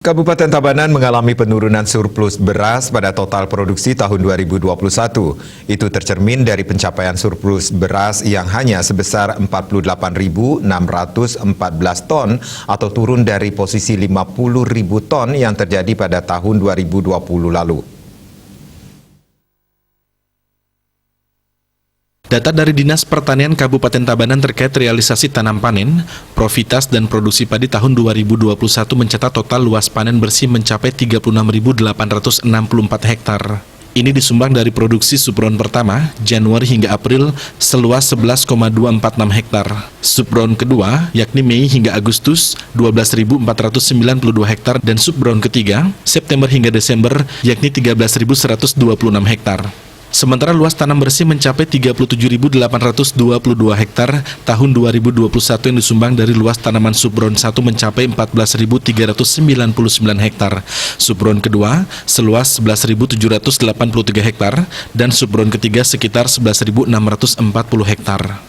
Kabupaten Tabanan mengalami penurunan surplus beras pada total produksi tahun 2021. Itu tercermin dari pencapaian surplus beras yang hanya sebesar 48.614 ton atau turun dari posisi 50.000 ton yang terjadi pada tahun 2020 lalu. Data dari Dinas Pertanian Kabupaten Tabanan terkait realisasi tanam panen, profitas dan produksi padi tahun 2021 mencatat total luas panen bersih mencapai 36.864 hektar. Ini disumbang dari produksi subron pertama, Januari hingga April, seluas 11,246 hektar. Subron kedua, yakni Mei hingga Agustus, 12.492 hektar, dan subron ketiga, September hingga Desember, yakni 13.126 hektar. Sementara luas tanam bersih mencapai 37.822 hektar tahun 2021 yang disumbang dari luas tanaman subron 1 mencapai 14.399 hektar, subron kedua seluas 11.783 hektar, dan subron ketiga sekitar 11.640 hektar.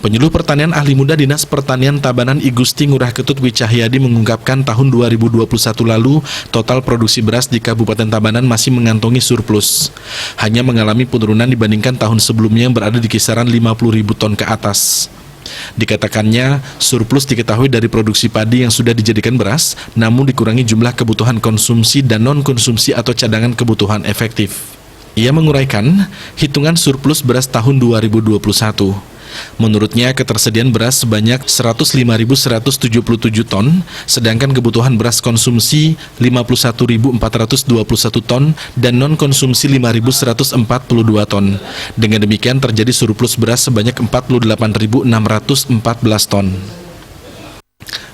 Penyuluh Pertanian Ahli Muda Dinas Pertanian Tabanan I Gusti Ngurah Ketut Wicahyadi mengungkapkan tahun 2021 lalu total produksi beras di Kabupaten Tabanan masih mengantongi surplus. Hanya mengalami penurunan dibandingkan tahun sebelumnya yang berada di kisaran 50.000 ton ke atas. Dikatakannya, surplus diketahui dari produksi padi yang sudah dijadikan beras, namun dikurangi jumlah kebutuhan konsumsi dan non-konsumsi atau cadangan kebutuhan efektif. Ia menguraikan hitungan surplus beras tahun 2021. Menurutnya, ketersediaan beras sebanyak 105.177 ton, sedangkan kebutuhan beras konsumsi 51.421 ton dan non-konsumsi 5.142 ton. Dengan demikian terjadi surplus beras sebanyak 48.614 ton.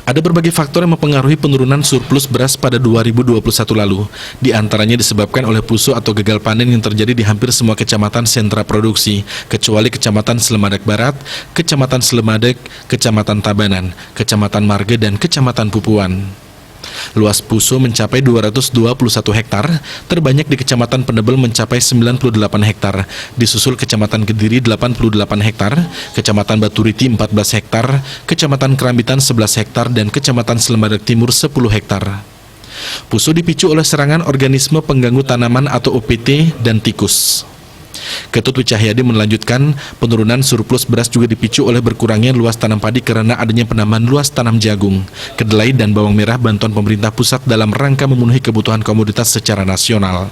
Ada berbagai faktor yang mempengaruhi penurunan surplus beras pada 2021 lalu. Di antaranya disebabkan oleh puso atau gagal panen yang terjadi di hampir semua kecamatan sentra produksi, kecuali Kecamatan Selemadak Barat, Kecamatan Selemadak, Kecamatan Tabanan, Kecamatan Marga, dan Kecamatan Pupuan. Luas puso mencapai 221 hektar, terbanyak di Kecamatan Penebel mencapai 98 hektar, disusul Kecamatan Kediri 88 hektar, Kecamatan Baturiti 14 hektar, Kecamatan Kerambitan 11 hektar, dan Kecamatan Selemadak Timur 10 hektar. Puso dipicu oleh serangan organisme pengganggu tanaman atau OPT dan tikus. Ketut Wicahyadi melanjutkan, penurunan surplus beras juga dipicu oleh berkurangnya luas tanam padi karena adanya penambahan luas tanam jagung, kedelai, dan bawang merah bantuan pemerintah pusat dalam rangka memenuhi kebutuhan komoditas secara nasional.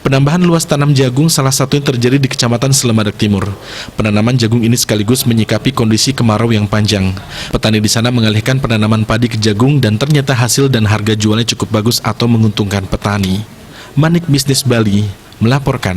Penambahan luas tanam jagung salah satunya terjadi di Kecamatan Selemadak Timur. Penanaman jagung ini sekaligus menyikapi kondisi kemarau yang panjang. Petani di sana mengalihkan penanaman padi ke jagung dan ternyata hasil dan harga jualnya cukup bagus atau menguntungkan petani. Manik Bisnis Bali melaporkan.